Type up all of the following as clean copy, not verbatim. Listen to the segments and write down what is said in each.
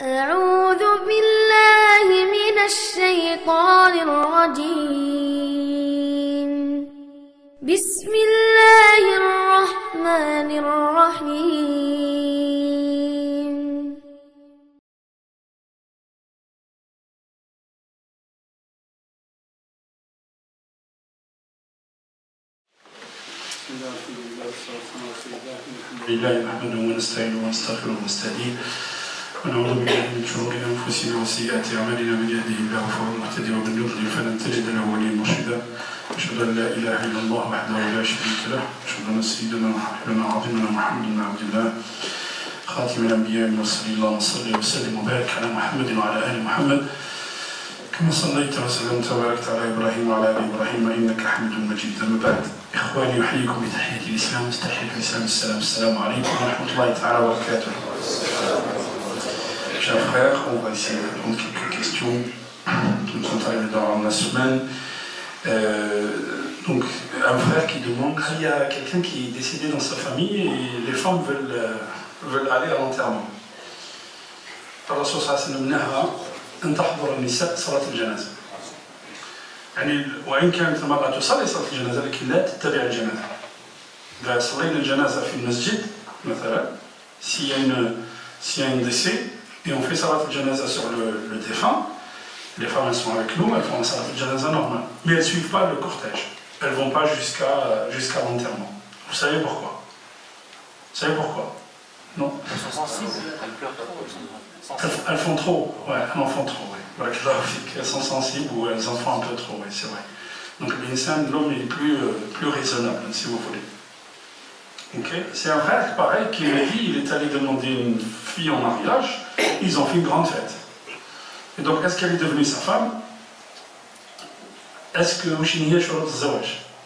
أعوذ بالله من الشيطان الرجيم. بسم الله الرحمن الرحيم. بسم الله الحمد لله والصلاة والسلام على رسول الله الحمد لله نحمده ونستعينه ونستغفره ونستهديه ونعوذ بالله من شرور أنفسنا وسيئات أعمالنا من يهده الله فهو المهتدي ومن يضلل فلن تجد له وليا مرشدا أشهد أن لا إله إلا الله وحده لا شريك له أشهد أن سيدنا وحبيبنا وعظيمنا محمد بن عبد الله خاتم الأنبياء والمرسلين اللهم صل وسلم وبارك على محمد وعلى آل محمد كما صليت وسلمت وباركت على إبراهيم وعلى آل إبراهيم إنك حميد مجيد. أما بعد إخواني أحييكم بتحية الإسلام تحية الإسلام السلام عليكم ورحمة الله تعالى وبركاته. Chers frères, on va essayer de répondre quelques questions qui nous sont arrivées dans la semaine. Donc, un frère qui demande s'il y a quelqu'un qui est décédé dans sa famille et les femmes veulent aller à l'enterrement. الرسول صلى الله عليه وسلم نهى أن تحضر النساء صلاة الجنازة. يعني وإن كانت المرأة تصلي صلاة الجنازة لكن لا تتبع الجنازة. إذا صلينا الجنازة في المسجد مثلا s'il y a un décès et on fait salat al-janaza sur le défunt, les femmes elles sont avec nous, elles font un salat al-janaza normal, mais elles ne suivent pas le cortège, elles ne vont pas jusqu'à l'enterrement. Vous savez pourquoi? Vous savez pourquoi? Non? Elles sont sensibles, elles pleurent trop. Elles font trop, ouais, elles en font trop, oui. Voilà, elles sont sensibles ou elles en font un peu trop, oui, c'est vrai. Donc l'insan, l'homme est plus raisonnable, si vous voulez. Okay. C'est un frère, pareil, qui m'a dit, il est allé demander une fille en mariage, ils ont fait une grande fête. Et donc, est-ce qu'elle est devenue sa femme? Est-ce que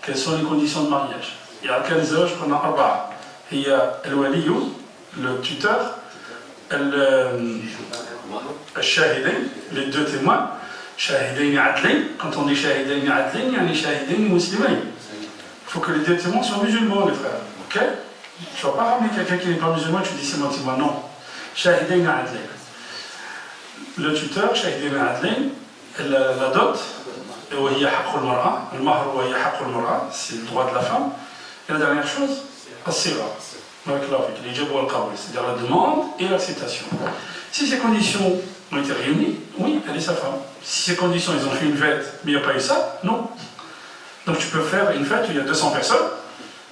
quelles sont les conditions de mariage? Il y a quel zawaj qu'on a arba'a. Il y a al-waliyu, le tuteur, al-shahidain, les deux témoins, shahidain adlain. Quand on dit shahidain adlain, il y a les shahidain muslimain. Il faut que les deux témoins soient musulmans, les frères. Ok? Tu ne vas pas ramener quelqu'un qui n'est pas musulman et tu dis c'est mon témoin. Non. Shahidain adlain. Le tuteur, shahidain adlain, la dot, c'est le droit de la femme. Et la dernière chose, c'est-à-dire la demande et l'acceptation. Si ces conditions ont été réunies, oui, elle est sa femme. Si ces conditions, ils ont fait une fête, mais il n'y a pas eu ça, non. Donc tu peux faire une fête où il y a 200 personnes,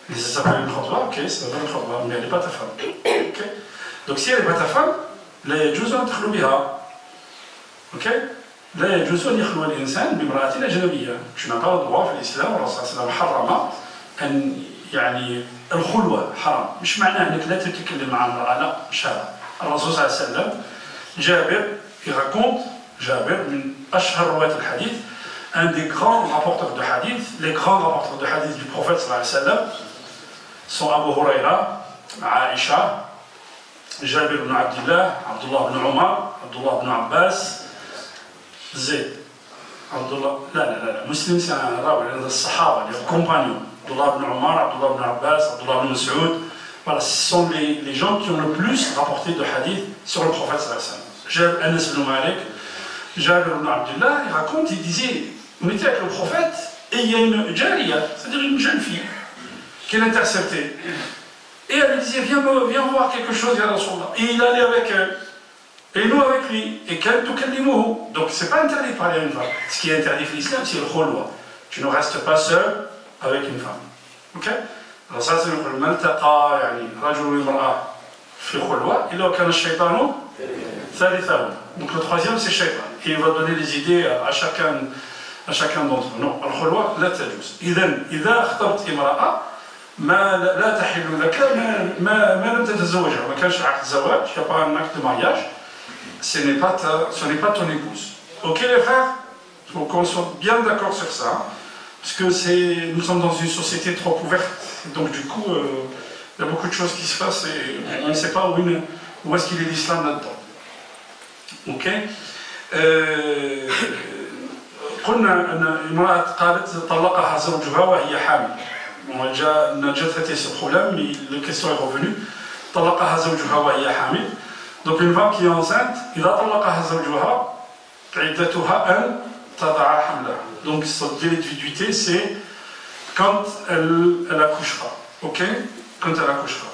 et ça s'appelle une khutba, ok, ça s'appelle une khutba, mais elle n'est pas ta femme. Okay. Donc si elle n'est pas ta femme, la yajuzu an takhlu biha. Ok? La yajuzu an yakhlu al-insan bimra'atin ajnabiyya. Tu n'as pas le droit, في l'islam, Allah sallallahu alayhi wa sallam harrama أن يعني الخلوة حرام. مش معناه أنك لا تتكلم مع امرأة، لا مش هذا. الرسول صلى الله عليه وسلم جابر raconte, Jabir, من أشهر رواة الحديث, un des grands rapporteurs de hadith, les grands rapporteurs de hadith du prophète sallallahu alayhi wa sallam sont Abu Huraira, Aisha, Jabir ibn Abdullah, Abdullah ibn Umar, Abdullah ibn Abbas, Zayd. Abdullah, la, Muslim c'est un rawi, un des sahaba, les compagnons. Abdullah ibn Umar, Abdullah ibn Abbas, Abdullah ibn Mas'ud. Voilà, ce sont les gens qui ont le plus rapporté de hadith sur le prophète sallallahu alayhi wa sallam. Anas ibn Malik, Jabir ibn Abdullah, il raconte, il disait, on était avec le prophète et il y a une jariya, c'est-à-dire une jeune fille, qui l'interceptait. Et elle lui disait, viens voir quelque chose, ya Rasulullah. Et il allait avec elle, et nous avec lui. Et donc c'est pas interdit de parler à une femme. Ce qui est interdit dans l'islam, c'est le khulwa. Tu ne restes pas seul avec une femme. Ok? Alors ça c'est le maltaqa, yani, rajul imra'a fi khulwa, illa kana ash-shaytanu thalithahu. Donc le troisième c'est shaytan. Et il va donner des idées à chacun d'entre eux. Non, al-khulwa la tajuz. إذا اخترت امرأة ما لا تحل لك ما لم تتزوجها. ما كانش عقد زواج, il n'y a pas un acte de mariage. Ce n'est pas ton épouse. Ok les frères? Il faut qu'on soit bien d'accord sur ça. Parce que nous sommes dans une société trop ouverte. Donc du coup, il y a beaucoup de choses qui se passent et on ne sait pas où est-ce qu'il est l'islam là-dedans. Ok? قلنا أن امرأة قالت طلقها زوجها وهي حامل. On a déjà traité ce problème, mais la question est revenue. طلقها زوجها وهي حامل. Donc une femme qui est enceinte, إذا طلقها زوجها عدتها أن تضع حملها. Donc son délai de viduité c'est quand elle accouchera. Ok? Quand elle accouchera.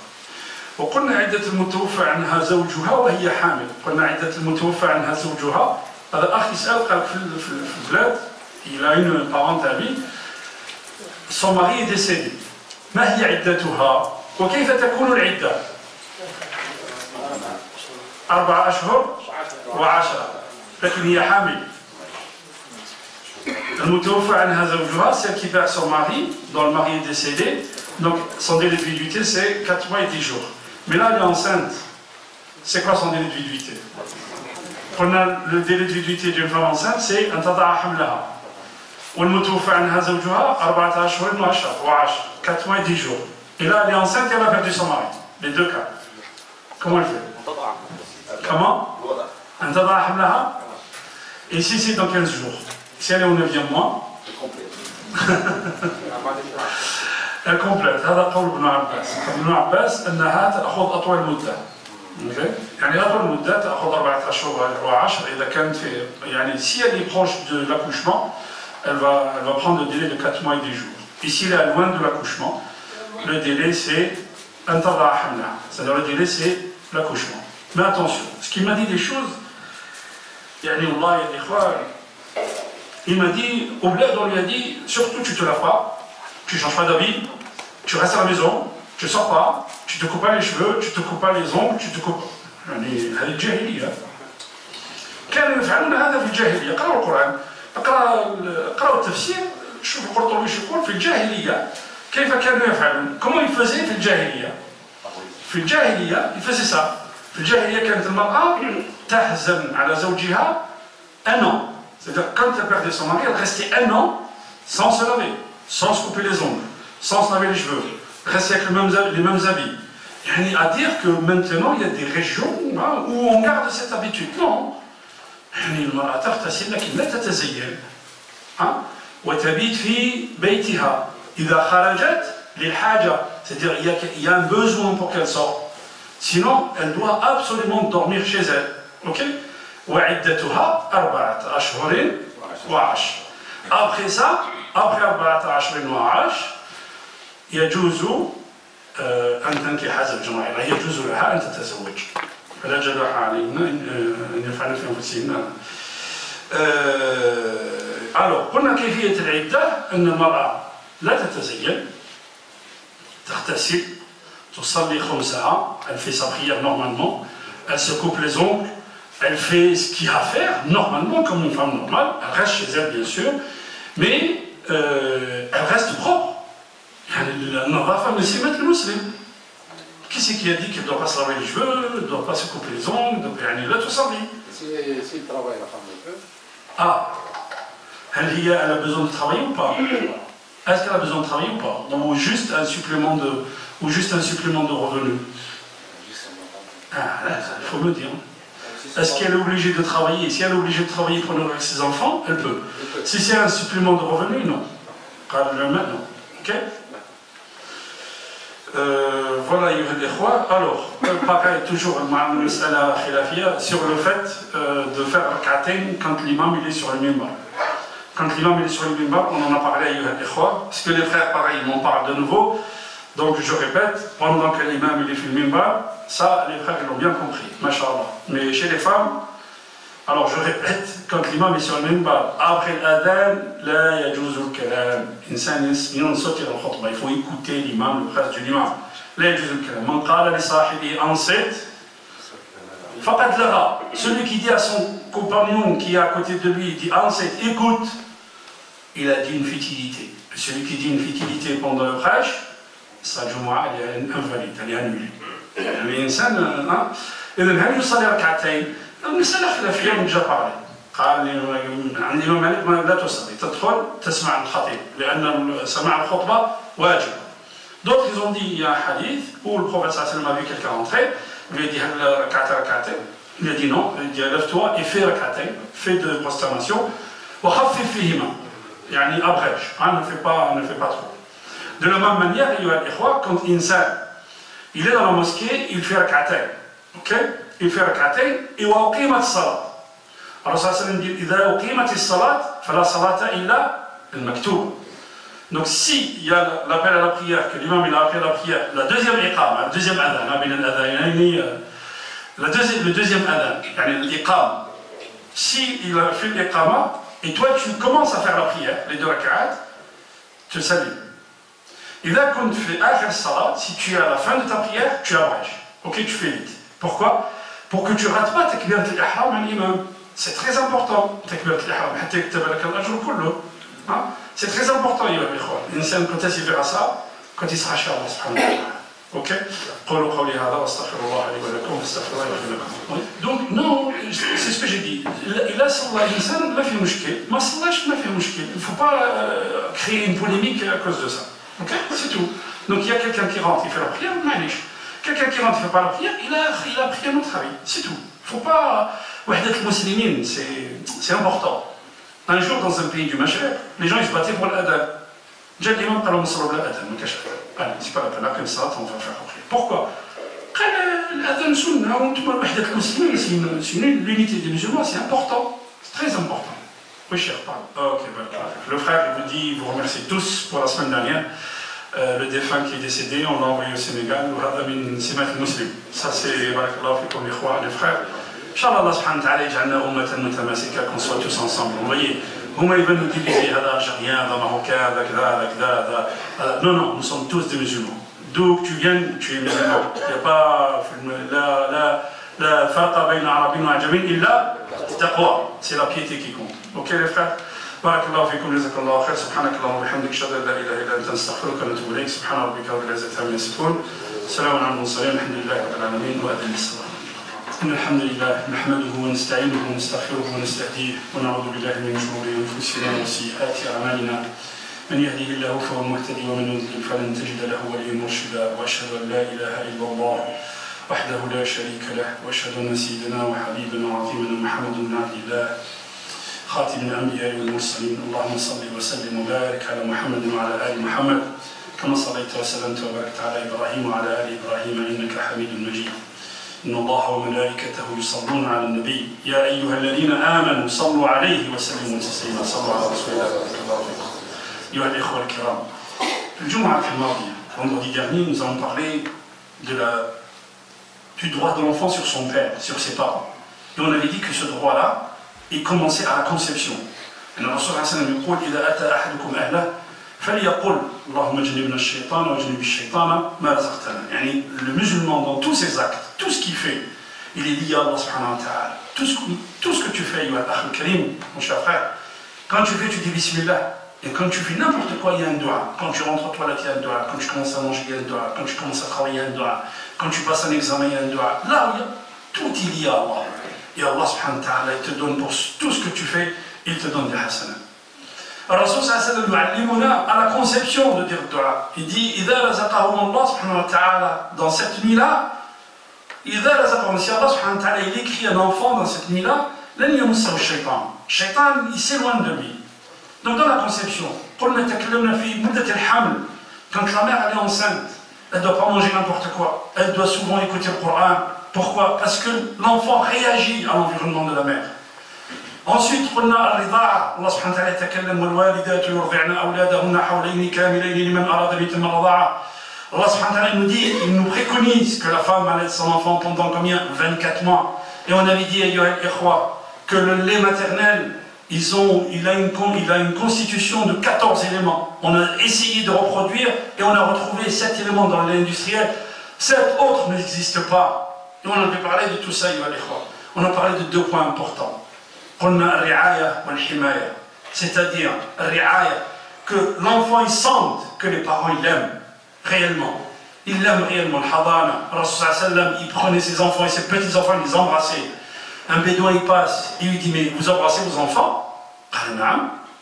وقلنا عدة المتوفى عنها زوجها وهي حامل. قلنا عدة المتوفى عنها زوجها. هذا أخ يسأل قال في البلاد il a une parente à lui. Son mari est décédé. ما هي عدتها؟ وكيف تكون العدة؟ 4 أشهر و10 لكن هي حامل. المتوفى عنها زوجها, celle qui perd son mari, dont le mari est décédé, donc son délai de viduité c'est 4 mois et 10 jours. Mais là elle est enceinte. C'est quoi son délai de viduité? Le délai de viduité d'une femme enceinte c'est أن تضع حملها. والمتوفى عنها زوجها 4 أشهر و10 4 mois et 10 jours. Et là elle est enceinte et elle a perdu son mari. Les deux cas. Comment elle fait? Comment? أن تضع حملها. Et ici c'est dans 15 jours. Si elle est au 9e mois, elle complète. هذا قول ابن عباس. ابن عباس أنها تأخذ أطول مدة. يعني أطول مدة تأخذ 4 أشهر و10 إذا كانت في يعني si elle est proche de l'accouchement, elle va prendre le délai de 4 mois et 10 jours. Et si elle est loin de l'accouchement, le délai c'est أن تضع حملها. C'est-à-dire le délai c'est l'accouchement. Mais attention, ce qu'il m'a dit des choses, يعني والله يا إخوان. Il m'a dit, au bled, on lui a dit, surtout tu te laves pas, tu changes pas d'habit, tu restes à la maison, tu sors pas, tu te coupes pas les cheveux, tu te coupes pas les ongles, tu te coupes. يعني هذه الجاهلية. كانوا يفعلون هذا في الجاهلية، اقرأوا القرآن، اقرأوا التفسير، شوفوا القرطبي شو يقول في الجاهلية كيف كانوا يفعلون، comment ils faisaient في الجاهلية. في الجاهلية ils faisaient ça. في الجاهلية كانت المرأة تحزن على زوجها un an. C'est-à-dire quand elle perdait son mari, elle restait 1 an sans se laver, sans se couper les ongles, sans se laver les cheveux, rester avec les mêmes habits. يعني à dire que maintenant il y a des régions où on garde cette habitude. Non. يعني المرأة تغتسل لكن لا تتزين. وتبيت في بيتها إذا خرجت للحاجة. C'est-à-dire il y a un besoin pour qu'elle sorte. Sinon, elle doit absolument dormir chez elle. Ok? وعدتها 4 أشهر و10. Après ça, après 4 أشهر و10 يجوز أن تنكح زوجا غيره. يجوز لها أن تتزوج. فلا جناح علينا أن يفعلن في أنفسهن. Alors, قلنا كيفية العدة أن المرأة لا تتزين، تغتسل، تصلي خمسها، elle fait sa prière normalement, elle se coupe les ongles, elle fait ce qu'il y a à faire normalement comme une femme normale, elle reste chez elle bien sûr, mais elle reste propre. النظافة من سمة المسلم. Qui c'est qui a dit qu'elle ne doit pas se laver les cheveux, elle ne doit pas se couper les ongles, يعني لا تصلي. S'il travaille, la femme le peut. Ah, elle a besoin de travailler ou pas? Est-ce qu'elle a besoin de travailler ou pas? Ou juste un supplément de revenus? Ah, là, il faut me dire. Est-ce qu'elle est obligée de travailler? Si elle est obligée de travailler pour nourrir ses enfants, elle peut. Si c'est un supplément de revenus, non. Non. Ok? Voilà, alors, pareil, toujours sur le fait de faire rak'atayn quand l'imam il est sur le minbar. Quand l'imam il est sur le minbar, on en a parlé à parce que les frères, pareil, ils m'en parlent de nouveau. Donc je répète, pendant que l'imam il est sur le minbar, ça, les frères ils l'ont bien compris, mashallah. Mais chez les femmes, alors je répète, quand l'imam est sur le minbar, après l'adhan, la yajouzul kalam, insan yansoti al-khutbah, il faut écouter l'imam, le prince de l'imam. La yajouzul kalam. Man qala li sahibi ansit, faqad laha. Celui qui dit à son compagnon qui est à côté de lui, il dit ansit, écoute, il a dit une futilité. Celui qui dit une futilité pendant le prêche, sa jumu'ah elle est invalide, elle est annulée. الإنسان إذا هل يصلي ركعتين؟ المسألة خلافية من جا بارلي. قال عن الإمام مالك لا تصلي، تدخل تسمع الخطيب لأن سماع الخطبة واجب. D'autres ils ont dit il y a un hadith où le prophète sallallahu alayhi wa sallam a vu quelqu'un entrer, il lui a dit rak'atayn. Il a dit non, il dit lève-toi et fais rak'atayn, fais de prosternation. Wa khaffif fihima, yani abrège, ne fais pas trop. De la même manière, quand l'insan il est dans la mosquée, il fait rak'atayn, ok? il fait rak'atayn et wa uqimat as-salat. Alors ça veut dire idha uqimat as-salat fala salata illa al-maktoub. Donc si il y a l'appel à la prière, que l'imam il a appelé à la prière, la deuxième iqama, le deuxième adhan, le deuxième adhan, l'iqam, si il a fait l'iqama, et toi tu commences à faire la prière, les deux rak'at, tu salues. Et là, quand tu fais akhir salat, si tu es à la fin de ta prière, tu abrèges. Ok, tu fais vite. Pourquoi? Pour que tu ne rates pas takbirat al-ihram à l'imam. C'est très important, takbirat al-ihram. C'est très important, l'insan, quand il verra ça, quand il sera chez Allah subhanahu wa ta'ala. Ok? Donc, non, c'est ce que j'ai dit. Il a sallah l'insan, ma fi mushkil. Ma sallah, ma fi mushkil. Il ne faut pas créer une polémique à cause de ça. Ok? C'est tout. Donc, il y a quelqu'un qui rentre, il fait la prière, quelqu'un qui rentre, il ne fait pas la prière, il a pris un autre avis. C'est tout. Il ne faut pas. Wahdat al-muslimin, c'est important. Un jour, dans un pays du Maghreb, les gens ils se battaient pour l'adhan. Déjà, l'imam parle de l'adhan. Allez, c'est pas la peine, après ça, on va faire après. Pourquoi? L'adhan sunna, c'est une l'unité des musulmans, c'est important. C'est très important. Oui, cher, parle. Ok, le frère, il vous dit, il vous remercie tous pour la semaine dernière. Le défunt qui est décédé, on l'a envoyé au Sénégal. Ça, c'est, comme les frères. Inch'Allah, Allah subhanahu wa ta'ala, yaj'alna ummatan mutamasika, qu'on soit tous ensemble. Vous voyez, huma ils veulent nous diviser, hada algérien, hada marocain, hada. Non, nous sommes tous des musulmans. D'où que tu viennes, tu es musulman. Il n'y a pas la farqa bayna arabin wa ajamim illa taqwa. C'est la piété qui compte. Ok les frères? Barakallahu fikum, jazakallahu khair, subhanakallahu wa bihamdik, ashhadu an la ilaha illa anta, astaghfiruka wa atubu ilayk, subhana rabbika rabbil izzati amma yasifun, salamun ala al-mursalin, alhamdulillahi rabbil alamin, wa adhan as-salam. إن الحمد لله نحمده ونستعينه ونستغفره ونستهديه ونعوذ بالله من شرور أنفسنا وسيئات أعمالنا من يهده الله فهو المهتدي ومن يضلل فلن تجد له وليا مرشدا وأشهد أن لا إله إلا الله وحده لا شريك له وأشهد أن سيدنا وحبيبنا وعظيمنا محمد بن عبد الله خاتم الأنبياء والمرسلين اللهم صل وسلم وبارك على محمد وعلى آل محمد كما صليت وسلمت وباركت على إبراهيم وعلى آل إبراهيم إنك حميد مجيد إن الله وملائكته يصلون على النبي يا أيها الذين آمنوا صلوا عليه وسلموا تسليما صلوا على رسول الله أيها الإخوة الكرام في الجمعة الماضية vendredi dernier nous avons parlé du droit de l'enfant sur son père, sur ses parents. Et on avait dit que ce droit-là il commençait à la conception. Et le Rasul sallallahu alayhi wa sallam dit إذا أتى أحدكم أهله فليقل اللهم اجنبنا الشيطان واجنب الشيطان ما رزقتنا. يعني le musulman dans tous ses actes, tout ce qu'il fait, il est lié à Allah subhanahu wa ta'ala. Tout ce que tu fais, Akh Karim, mon cher frère, quand tu fais, tu dis Bismillah. Et quand tu fais n'importe quoi, il y a un dua. Quand tu rentres aux toilettes, il y a un dua. Quand tu commences à manger, il y a un dua. Quand tu commences à travailler, il y a un dua. Quand tu passes un examen, il y a un dua. Là, tout est lié à Allah. Et Allah subhanahu wa ta'ala, il te donne pour tout ce que tu fais, il te donne des hasanah. Alors, Rasul sallallahu alayhi wa sallam à la conception de dire dua. Il dit إِذَا رَزَقَهُمُ اللَّهُ subhanahu wa ta'ala dans cette nuit-là, إِذَا رَزَقَهُمُ si Allah subhanahu wa ta'ala il écrit un enfant dans cette nuit-là, لَنْ يَمُسَّهُ الشَّيْطَانُ. Shaitan, il s'éloigne de lui. Donc dans la conception, quand la mère elle est enceinte, elle ne doit pas manger n'importe quoi, elle doit souvent écouter le Coran. Pourquoi? Parce que l'enfant réagit à l'environnement de la mère. Ensuite, Allah subhanahu wa ta'ala يتكلم والوالدات يرضعن أولادهن حولين كاملين لمن أراد أن يتم الرضاعة. Allah subhanahu wa ta'ala nous dit, il nous préconise que la femme allait son enfant pendant combien? 24 mois. Et on avait dit que le lait maternel, il a une constitution de 14 éléments. On a essayé de reproduire et on a retrouvé 7 éléments dans le lait industriel. 7 autres n'existent pas. Et on avait parlé de tout ça, on a parlé de 2 points importants. C'est-à-dire, que l'enfant il sente que les parents ils l'aiment réellement. Il l'aime réellement. Le Hadana, Rasul sallam, il prenait ses enfants et ses petits-enfants, il les embrassait. Un bédouin il passe, il lui dit mais vous embrassez vos enfants?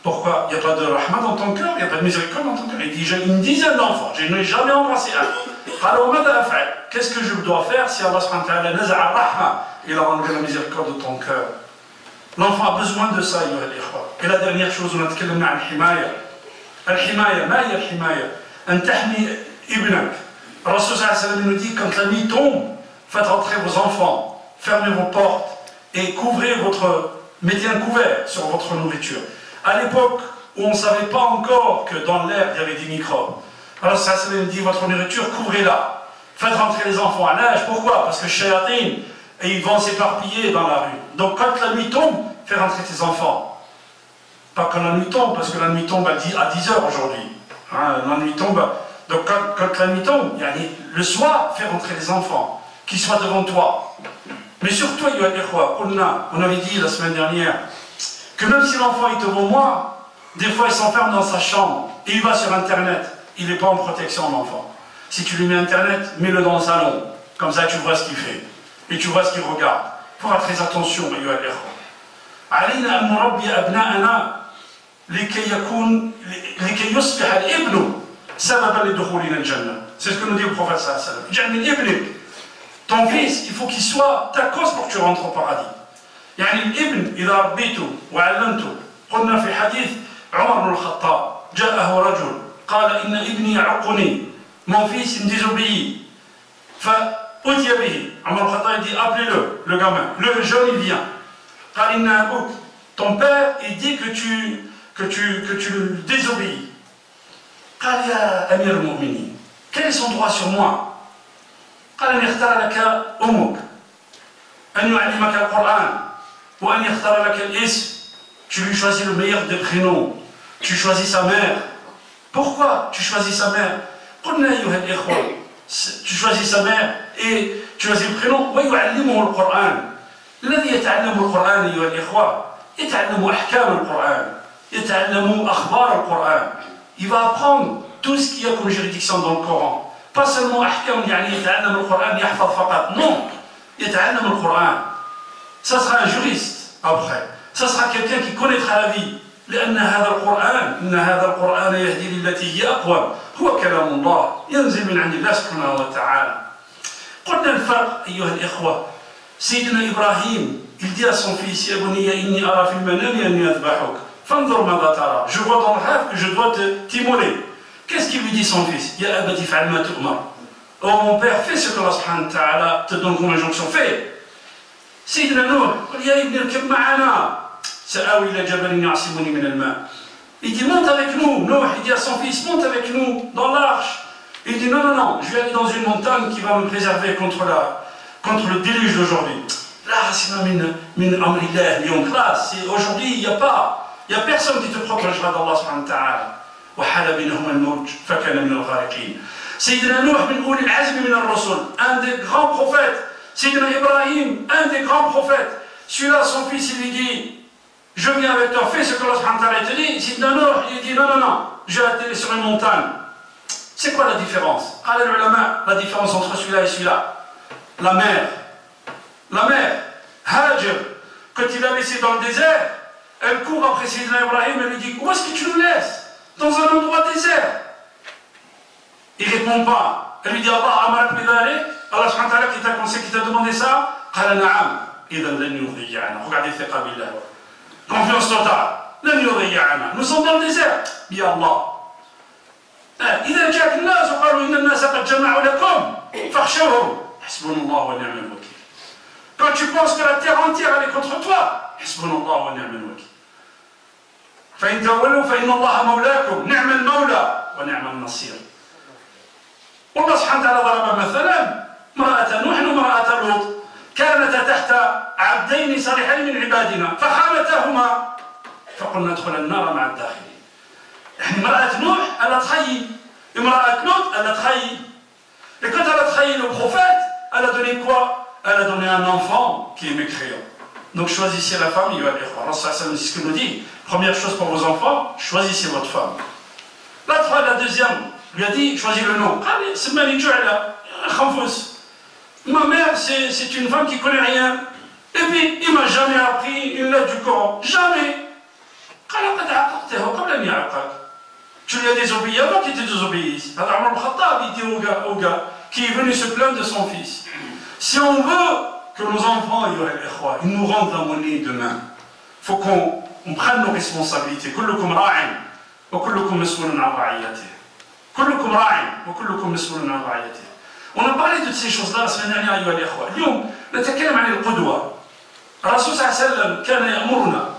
Pourquoi? Il n'y a pas de rahma dans ton cœur, il n'y a pas de miséricorde dans ton cœur. Il dit j'ai une dizaine d'enfants, je n'ai jamais embrassé un. Alors qu'est-ce que je dois faire si Allah subhanahu wa ta'ala naza'a rahma, il a enlevé la miséricorde de ton cœur? L'enfant a besoin de ça, et la dernière chose, on a dit al-himaya. Al-himaya, ma hiya al-himaya? An tahmi ibnak. Rasul sallallahu alayhi wa sallam nous dit quand la nuit tombe, faites rentrer vos enfants. fermez vos portes et mettez un couvert sur votre nourriture. À l'époque où on ne savait pas encore que dans l'air il y avait des microbes, alors ça dit votre nourriture, couvrez-la. Faites rentrer les enfants à l'âge. Pourquoi? Parce que shayatin, ils vont s'éparpiller dans la rue. Donc quand la nuit tombe, fais rentrer tes enfants. Pas quand la nuit tombe, parce que la nuit tombe à 10 heures aujourd'hui. Hein, la nuit tombe. Donc quand la nuit tombe, le soir, fais rentrer les enfants, qu'ils soient devant toi. Mais surtout, on avait dit la semaine dernière, que même si l'enfant est devant moi, des fois il s'enferme dans sa chambre, et il va sur Internet, il n'est pas en protection l'enfant. Si tu lui mets Internet, mets-le dans le salon, comme ça tu vois ce qu'il fait, et tu vois ce qu'il regarde. Il faut faire très attention, علينا أن نربي أبناءنا لكي يصبح الابن سببا لدخولنا الجنة. C'est ce que nous dit le prophète sallallahu alayhi wa sallam. Ton fils, il faut qu'il soit ta cause pour que tu rentres au paradis. يعني الابن إذا ربيته وعلمته. قلنا في حديث عمر بن الخطاب جاءه رجل قال إن ابني يعقني. Mon fils, il me désobéit. فأتي به. عمر بن الخطاب dit appelez-le, le gamin. Le jeune, il vient. قال إن أبوك. Ton père, il dit que tu le désobéis. قال يا أمير المؤمنين. Quel est son droit sur moi? قال أن يختار لك أمك أن يعلمك القرآن وأن يختار لك الاسم. Tu lui choisis le meilleur des prénoms. Tu choisis sa mère. Pourquoi tu choisis sa mère? قلنا أيها الإخوة. Tu choisis sa mère et tu choisis le prénom. ويعلمه القرآن. الذي يتعلم القرآن أيها الإخوة يتعلم أحكام القرآن. يتعلم أخبار القرآن. Il va apprendre tout ce qu'il y a comme juridiction dans le Coran. Pas seulement أحكام يعني يتعلم القرآن يحفظ فقط. Non. يتعلم القرآن. Ça sera un juriste après. Ça sera quelqu'un qui connaîtra la vie. لأن هذا القرآن إن هذا القرآن يهدي للتي هي أقوم. هو كلام الله ينزل من عند الله سبحانه وتعالى. قلنا الفرق أيها الإخوة. سيدنا إبراهيم il dit à son fils يا بني إني أرى في المنام أني أذبحك. فانظر ماذا ترى. Je vois dans le rêve que je dois t'immoler. Qu'est-ce qu'il lui dit son fils? Ya abati fa'al ma tu'mar. Oh mon père, fais ce que Allah subhanahu wa ta'ala te donne comme injonction. Fais. Sayyidina Nuh, qul ya ibni irkab ma'ana. Sa'awi ila jabalin ya'simuni min al-ma'. Il dit monte avec nous. Nuh, il dit à son fils monte avec nous dans l'arche. Il dit non, non, non, je vais aller dans une montagne qui va me préserver contre le déluge d'aujourd'hui. Là, c'est min amrillah, lion classe. Aujourd'hui, il n'y a personne qui te protégera d'Allah subhanahu wa ta'ala. وحال بينهما الموج فكان من الغارقين. سيدنا نوح من أولي العزم من الرسل, un des grands prophètes. Sayyidina Ibrahim, un des grands prophètes. Celui-là, son fils, il lui dit je viens avec toi, fais ce que Allah subhanahu wa ta'ala te dit. Sayyidina Nuh, il dit non, non, non, je vais atterrir sur une montagne. C'est quoi la différence? La différence entre celui-là et celui-là. La mère, Hajar, quand il l'a laissé dans le désert, elle court après Sayyidina Ibrahim et lui dit où est-ce que tu nous laisses? Dans un endroit désert. Il ne répond pas. Elle lui dit Allah amarak bidhalik. Allah subhanahu wa ta'ala qui t'a conseillé, qui t'a demandé ça. Qala na'am. Idhan lan yudhi'ana. Regardez thiqa billah. Confiance totale. Lan yudhi'ana. Nous sommes dans le désert. Bi Allah. إذا جاءك الناس وقالوا إن الناس قد جمعوا لكم فاخشوهم حسبنا الله ونعم الوكيل. Quand tu penses que la terre entière elle est contre toi, حسبنا الله ونعم الوكيل. فإن تولوا فإن الله مولاكم نعم المولى ونعم النصير. والله سبحانه وتعالى ضرب مثلا امرأة نوح وامرأة لوط كانتا تحت عبدين صالحين من عبادنا فخانتاهما فقلنا ادخلا النار مع الداخلين. يعني امرأة نوح elle a trahi, امرأة لوط elle a trahi. Et quand elle a trahi le prophète, elle a donné quoi? Elle a donné un enfant qui est mécréant. Donc choisissez la femme, il va dire, c'est ce que nous dit. Première chose pour vos enfants, choisissez votre femme. La deuxième, lui a dit, choisis le nom. Ma mère, c'est une femme qui ne connaît rien. Et puis, il ne m'a jamais appris une lettre du Coran. Jamais. Tu lui as désobéi avant qu'il te désobéisse. Alors, Omar al-Khattab, il dit au gars qui est venu se plaindre de son fils. Si on veut que nos enfants, ils nous rendent la monnaie demain, il faut qu'on prenne nos responsabilités. كلكم راع وكلكم مسؤول عن رعيته. كلكم راع وكلكم مسؤول عن رعيته. On a parlé de ces choses-là la semaine dernière, أيها الإخوة. اليوم نتكلم عن القدوة. الرسول صلى الله عليه وسلم كان يأمرنا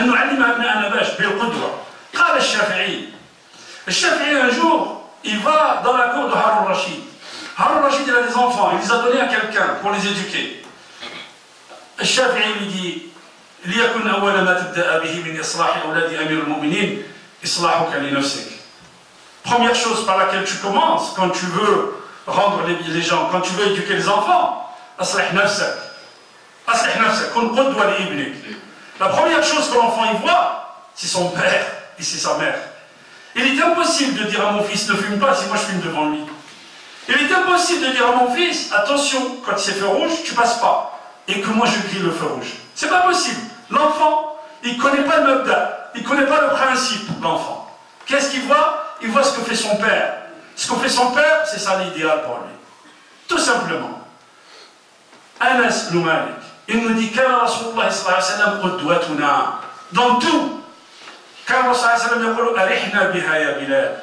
أن نعلم أبناءنا بالقدوة. قال الشافعي un jour, il va dans la cour de Harun Rashid. Harun Rashid, il a des enfants, il les a donnés à quelqu'un pour les éduquer. الشافعي lui dit ليكن أول ما تبدأ به من إصلاح أولاد أمير المؤمنين إصلاحك لنفسك. Première chose par laquelle tu commences quand tu veux rendre les gens, quand tu veux éduquer les enfants, أصلح نفسك. أصلح نفسك. كن قدوة لابنك. La première chose que l'enfant y voit, c'est son père et c'est sa mère. Il est impossible de dire à mon fils ne fume pas si moi je fume devant lui. Il est impossible de dire à mon fils attention, quand c'est feu rouge, tu passes pas. Et que moi je grille le feu rouge. C'est pas possible. L'enfant, il ne connaît pas le mabda, il ne connaît pas le principe, l'enfant. Qu'est-ce qu'il voit? Il voit ce que fait son père. Ce que fait son père, c'est ça l'idéal pour lui. Tout simplement. Anas ibn Malik, il nous dit Kana Rasulullah sallallahu alayhi wa sallam qudwatuna. Dans tout. Kana Rasulullah sallallahu alayhi wa sallam arihna biha ya Bilal.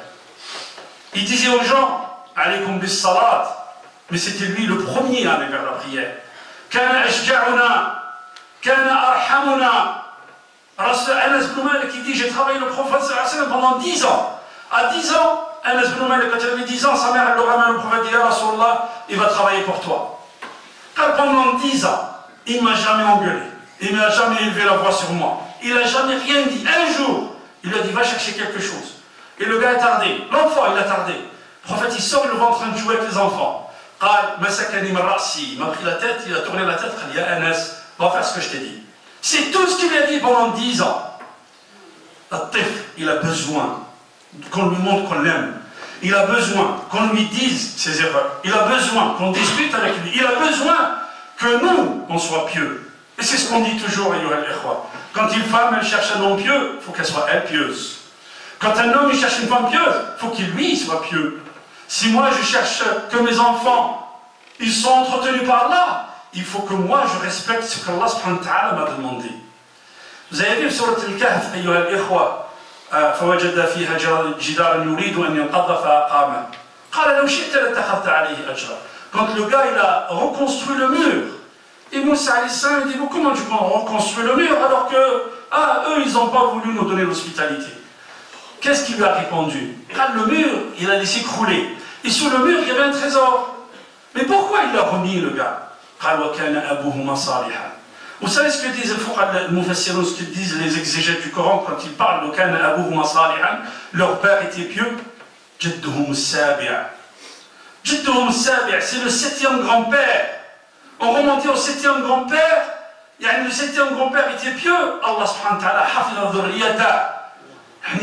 Il disait aux gens, alaykum bis salat. Mais c'était lui le premier à aller vers la prière. Kana ashja'una. Kana arhamuna. Anas ibn Malik qui dit j'ai travaillé le prophète sallallahu alayhi wa sallam pendant 10 ans. À 10 ans, Anas ibn Malik, quand il avait 10 ans, sa mère elle le ramène au prophète, dit ya Rasulullah, il va travailler pour toi. Car pendant 10 ans, il ne m'a jamais engueulé, il n'a jamais élevé la voix sur moi, il n'a jamais rien dit. Un jour, il lui a dit va chercher quelque chose. Et le gars a tardé, l'enfant il a tardé. Le prophète il sort, il le voit en train de jouer avec les enfants. Il m'a pris la tête, il a tourné la tête, il a dit Anas, va faire ce que je t'ai dit. C'est tout ce qu'il lui a dit pendant 10 ans. Il a besoin qu'on lui montre qu'on l'aime. Il a besoin qu'on lui dise ses erreurs. Il a besoin qu'on discute avec lui. Il a besoin que nous, on soit pieux. Et c'est ce qu'on dit toujours, quand une femme, elle cherche un homme pieux, il faut qu'elle soit elle pieuse. Quand un homme, il cherche une femme pieuse, il faut qu'il lui soit pieux. Si moi, je cherche que mes enfants, ils sont entretenus par Allah, il faut que moi, je respecte ce qu'Allah subhanahu wa ta'ala m'a demandé. Vous avez vu sur le Kahf, أيها الإخوة, فوجد فيها جدارا يريد أن ينقض فأقامه. قال لو شئت لاتخذت عليه أجرا. Quand le gars il a reconstruit le mur, et Moussa alayhi salam il dit comment tu peux reconstruire le mur alors que eux ils n'ont pas voulu nous donner l'hospitalité. Qu'est-ce qu'il lui a répondu? Le mur il a laissé crouler et sur le mur il y avait un trésor. Mais pourquoi il l'a remis le gars? قال وكان أبوهما صالحا. Vous savez ce que disent ce que disent les exégètes du Coran quand ils parlent de Kana Abuhuma Salihan, leur père était pieux? Jadduhum Sabi'a. Jadduhum Sabi'a, c'est le 7e grand-père. On remontait au 7e grand-père, le 7e grand-père était pieux, Allah subhanahu wa ta'ala hafidha dhurriyata.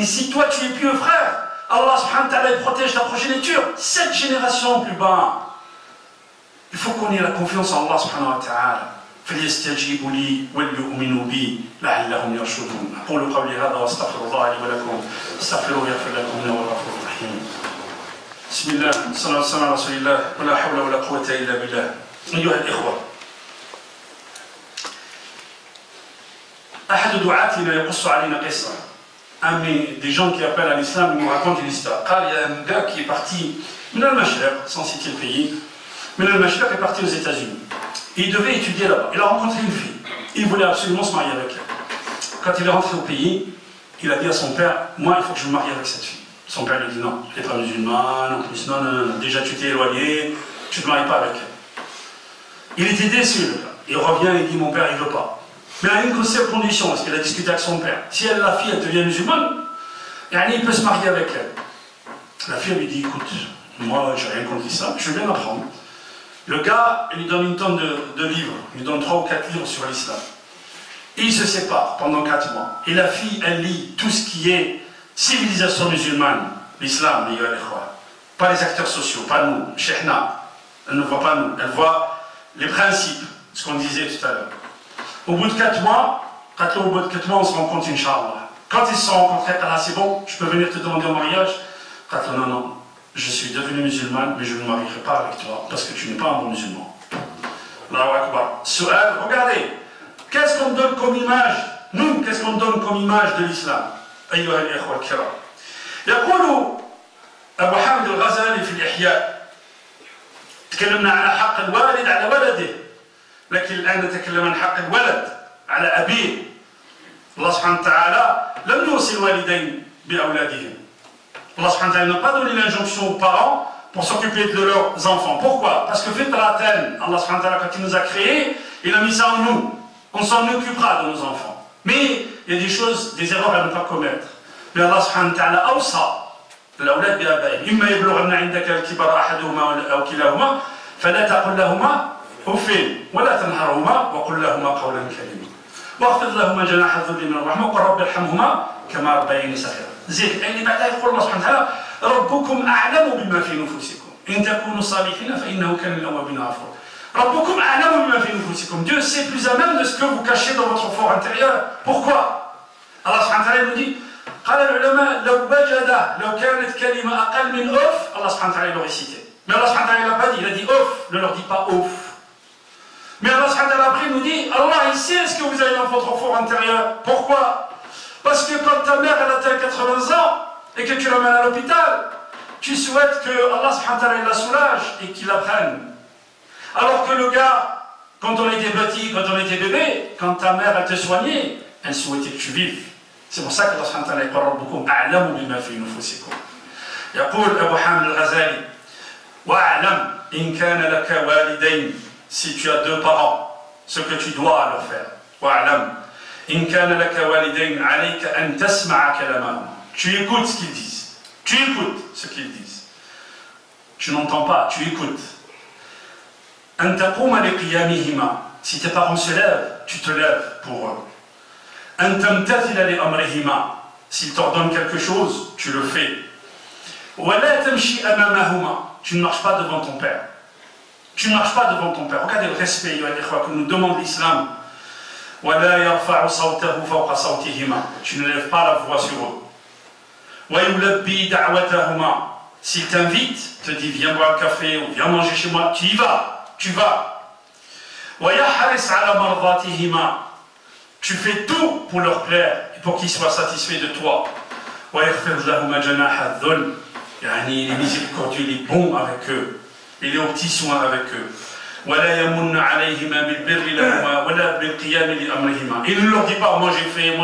Si toi tu es pieux frère, Allah subhanahu wa ta'ala protège ta progéniture, 7 générations plus bas. Il faut qu'on ait la confiance en Allah subhanahu wa ta'ala. فليستجيبوا لي وليؤمنوا بي لعلهم يرشدون. أقول قولي هذا وأستغفر الله لي ولكم استغفروه يغفر لكم إنه هو الغفور الرحيم. بسم الله والصلاة والسلام على رسول الله ولا حول ولا قوة إلا بالله. أيها الإخوة، أحد دعاتنا يقص علينا قصة. Un des gens qui appellent à l'islam nous raconte une histoire. Car il y a un gars qui est parti, من المشرق, sans citer le pays, من المشرق est parti aux États-Unis. Et il devait étudier là-bas. Il a rencontré une fille. Il voulait absolument se marier avec elle. Quand il est rentré au pays, il a dit à son père, moi il faut que je me marie avec cette fille. Son père lui dit non, elle n'est pas musulmane, en plus non, déjà tu t'es éloigné, tu ne te maries pas avec elle. Il était déçu le gars. Il revient et dit mon père il ne veut pas. Mais à une seule condition, parce qu'il a discuté avec son père. Si elle, la fille elle devient musulmane, il peut se marier avec elle. La fille lui dit écoute, moi j'ai rien contre ça, je veux bien apprendre. Le gars, il lui donne une tonne de livres, il lui donne 3 ou 4 livres sur l'islam. Et ils se séparent pendant 4 mois. Et la fille, elle lit tout ce qui est civilisation musulmane, l'islam, pas les acteurs sociaux, pas nous, Sheikhna. Elle ne voit pas nous, elle voit les principes, ce qu'on disait tout à l'heure. Au bout de 4 mois, on se rencontre, Inch'Allah. Quand ils se sont rencontrés, c'est bon, je peux venir te demander en mariage? Non. Je suis devenu musulman, mais je ne me marierai pas avec toi, parce que tu n'es pas un bon musulman. Allahu Akbar. Regardez, qu'est-ce qu'on donne comme image? Nous, qu'est-ce qu'on donne comme image de l'islam? أيها الإخوة الكرام. يقول أبو حامد الغزالي في الإحياء تكلمنا على حق الوالد على ولده، لكن الآن نتكلم عن حق الولد على أبيه. الله سبحانه وتعالى لم يوصي الوالدين بأولادهم. Allah subhanahu wa ta'ala n'a pas donné l'injonction aux parents pour s'occuper de leurs enfants. Pourquoi? Parce que fitratan, Allah subhanahu wa ta'ala, quand il nous a créés, il a mis ça en nous. On s'en occupera de nos enfants. Mais il y a des choses, des erreurs à ne pas commettre. Mais Allah subhanahu wa ta'ala awsa الأولاد بآبائهم إما يبلغن عندك الكبر أحدهما أو كلاهما فلا تقل لهما أف ولا تنهرهما وقل لهما قولا كريما واخفض لهما جناح الذل من الرحمة وقل رب ارحمهما كما ربياني صغيرا. زين يعني بعدها يقول الله سبحانه وتعالى ربكم أعلم بما في نفوسكم إن تكونوا صالحين فإنه كان للأوابين غفورا. ربكم أعلم بما في نفوسكم. Dieu sait plus à même de ce que vous cachez dans votre fort intérieur. Pourquoi? Allah subhanahu wa ta'ala nous dit قال العلماء لو كانت كلمة أقل من أوف الله سبحانه وتعالى l'aurait cité. Mais Allah subhanahu wa ta'ala l'a pas dit, il a dit ouf, ne leur dit pas ouf. Mais Allah subhanahu wa ta'ala après nous dit Allah il sait ce que vous avez dans votre fort intérieur. Pourquoi? Parce que quand ta mère elle atteint 80 ans et que tu l'emmènes à l'hôpital, tu souhaites que Allah subhanahu wa ta'ala la soulage et qu'il la prenne. Alors que le gars, quand on était petit, quand on était bébé, quand ta mère elle te soignait, elle souhaitait que tu vives. C'est pour ça que Allah subhanahu wa ta'ala يقول ربكم أعلم بما في نفوسكم. يقول أبو حامد الغزالي وأعلم إن كان لك والدين, si tu as deux parents, ce que tu dois leur faire. وأعلم إن كان لك والدين عليك أن تسمع كلامهم. Tu écoutes ce qu'ils disent. Tu écoutes ce qu'ils disent. Tu n'entends pas, tu écoutes. أن تقوم لقيامهما. Si tes parents se lèvent, tu te lèves pour eux. أن تمتثل لأمرهما. S'ils t'ordonnent quelque chose, tu le fais. ولا تمشي أمامهما. Tu ne marches pas devant ton père. Tu ne marches pas devant ton père. Regardez le respect que nous demande l'islam. ولا يرفع صوته فوق صوتهما. Tu ne lèves pas la voix sur eux. ويلبي دعوتهما. S'ils t'invitent, te dit viens boire un café ou viens manger chez moi, tu y vas, tu vas. ويحرص على مرضاتهما. Tu fais tout pour leur plaire et pour qu'ils soient satisfaits de toi. ويخفض لهما جناح الذل. يعني il est miséricordieux, il est bon avec eux, il est aux petits soins avec eux. ولا يمن عليهما بالبر لهما ولا بالقيام لأمرهما. Il ne leur dit pas moi j'ai fait,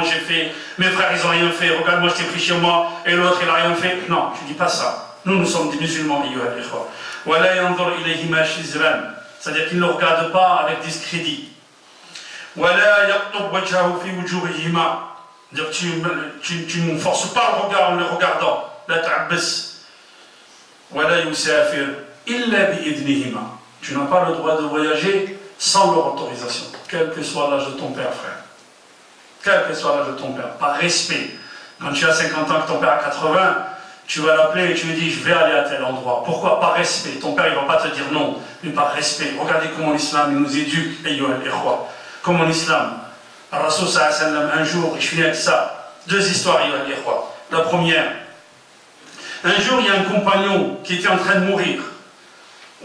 mes frères ils ont rien fait, regarde moi je t'ai pris chez moi et l'autre il a rien fait. Non, tu dis pas ça. Nous sommes des musulmans, أيها الإخوة. ولا ينظر إليهما شزرا. C'est-à-dire qu'il ne regarde pas avec discrédit. ولا يقطب وجهه في وجوههما. Tu ne forces pas le regard en les regardant. لا تعبس. ولا يسافر إلا بإذنهما. Tu n'as pas le droit de voyager sans leur autorisation, quel que soit l'âge de ton père, frère. Quel que soit l'âge de ton père, par respect. Quand tu as 50 ans, que ton père a 80, tu vas l'appeler et tu lui dis je vais aller à tel endroit. Pourquoi? Par respect. Ton père il ne va pas te dire non, mais par respect. Regardez comment l'islam nous éduque, comment l'islam. Rasul sallallahu alayhi wa sallam, un jour, et je finis avec ça, deux histoires, la première, un jour il y a un compagnon qui était en train de mourir.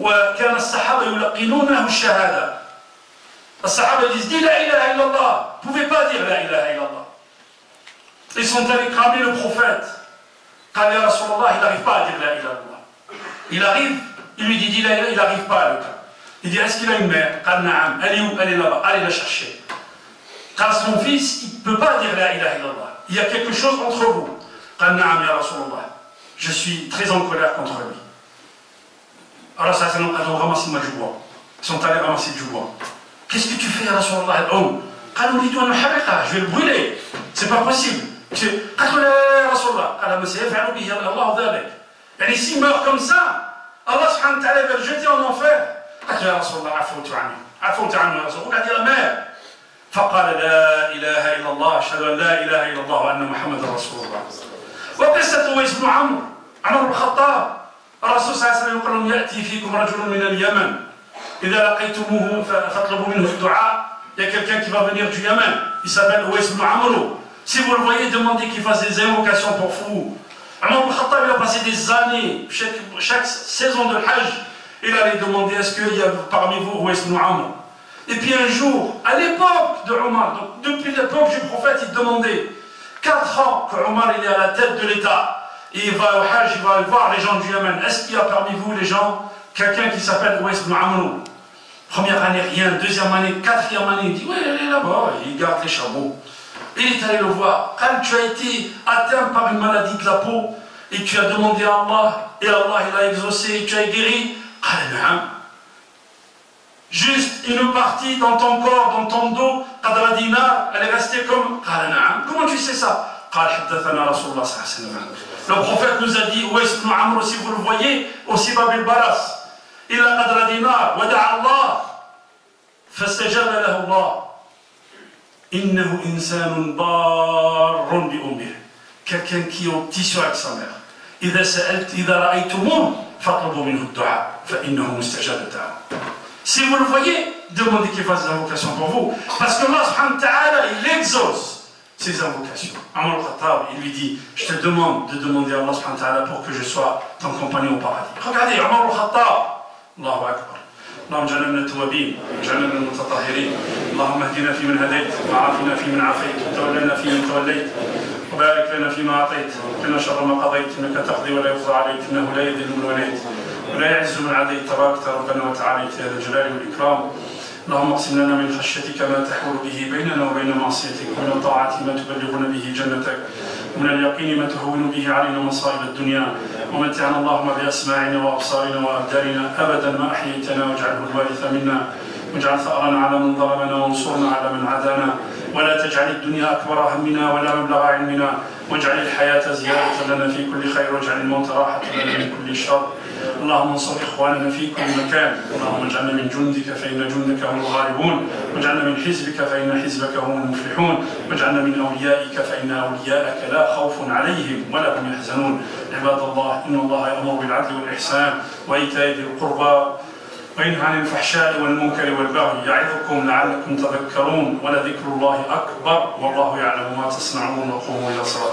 وكان الصحابة يلقنونه الشهادة. الصحابة disent dis la ilaha illallah. Vous ne pouvez pas dire la ilaha illallah. Ils sont allés cramer le prophète. قال يا رسول الله, il n'arrive pas à dire la ilaha illallah. Il arrive, il lui dit dis la ilaha, il n'arrive pas à le cas. Il dit est-ce qu'il a une mère? قال نعم. Elle est où? Elle est là-bas. Allez la chercher. Car son fils, il ne peut pas dire la ilaha illallah. Il y a quelque chose entre vous. قال نعم يا رسول الله. Je suis très en colère contre lui. Alors ça, ils ont ramassé du bois. Ils sont allés ramasser du bois. Qu'est-ce que tu fais, ya Rasulallah? Je vais le brûler. C'est pas possible. Et s'il meurt comme ça, Allah subhanahu wa ta'ala va le jeter en enfer. Regardez la mère. فقال لا إله إلا الله أشهد أن لا إله إلا الله وأن محمد رسول الله. وقصة أويس بن عمرو بن الخطاب. الرسول صلى الله عليه وسلم يقول لهم يأتي فيكم رجل من اليمن إذا لقيتموه فاطلبوا منه الدعاء. Il y a quelqu'un qui va venir du Yémen, il s'appelle Ouais ibn Amr. Si vous le voyez, demandez qu'il fasse des invocations pour vous. Omar ibn Khattab, il a passé des années, chaque saison de Hajj, il allait demander est-ce qu'il y a parmi vous Ouais ibn Amr. Et puis un jour, à l'époque de Omar, donc depuis l'époque du prophète, il demandait 4 ans que Omar il est à la tête de l'État. Et il va au Hajj, il va voir les gens du Yémen. Est-ce qu'il y a parmi vous les gens quelqu'un qui s'appelle Ouais ibn Amr. Première année, rien. Deuxième année, quatrième année, il dit, oui, elle est là-bas, il garde les chameaux. Il est allé le voir. Quand tu as été atteint par une maladie de la peau, et tu as demandé à Allah, et Allah il a exaucé, et tu as guéri, juste une partie dans ton corps, dans ton dos, qadra dinar, elle est restée comme, comment tu sais ça? Le prophète nous a dit, Ouais ibn Amr, si vous le voyez, aussi Babil Baras, il a qadra dinar, wada'a Allah, fastajaba lahu Allah, innahu insanun barrun bi ummih, quelqu'un qui est au tissu avec sa mère. إذا سألت إذا رأيتموه فاطلبوا منه الدعاء فإنه مستجاب الدعاء. Si vous le voyez, demandez qu'il fasse des invocations pour vous, parce que Allah subhanahu wa ta'ala, il exauce ses invocations. Amr al-Khattab, il lui dit, je te demande de demander à Allah subhanahu wa ta'ala pour que je sois ton compagnon au paradis. Regardez, Amr al-Khattab, Allahu Akbar. اللهم اجعلنا من التوابين واجعلنا من المتطهرين اللهم اهدنا فيمن هديت وعافنا فيمن عافيت وتولنا فيمن توليت وبارك لنا فيما اعطيت وقنا شر ما قضيت انك تقضي ولا يقضى عليك انه لا يذل من وليت ولا يعز من عاديت تبارك ربنا وتعاليت يا ذا الجلال والاكرام اللهم اقسم لنا من خشيتك ما تحول به بيننا وبين معصيتك ومن الطاعه ما تبلغنا به جنتك ومن اليقين ما تهون به علينا مصائب الدنيا ومتعنا اللهم بأسماعنا وأبصارنا وأبداننا أبدا ما أحييتنا واجعله الوارث منا واجعل ثأرنا على من ظلمنا وانصرنا على من عادانا ولا تجعل الدنيا أكبر همنا ولا مبلغ علمنا واجعل الحياة زيادة لنا في كل خير واجعل الموت راحة لنا من كل شر اللهم انصر إخواننا في كل مكان اللهم اجعلنا من جندك فإن جندك هم الغالبون واجعلنا من حزبك فإن حزبك هم المفلحون واجعلنا من أوليائك فإن أولياءك لا خوف عليهم ولا هم يحزنون عباد الله إن الله يأمر بالعدل والإحسان وإيتاء ذي القربى وينهى عن الفحشاء والمنكر والبغي يعظكم لعلكم تذكرون ولذكر الله أكبر والله يعلم ما تصنعون وقوموا إلى صلاتكم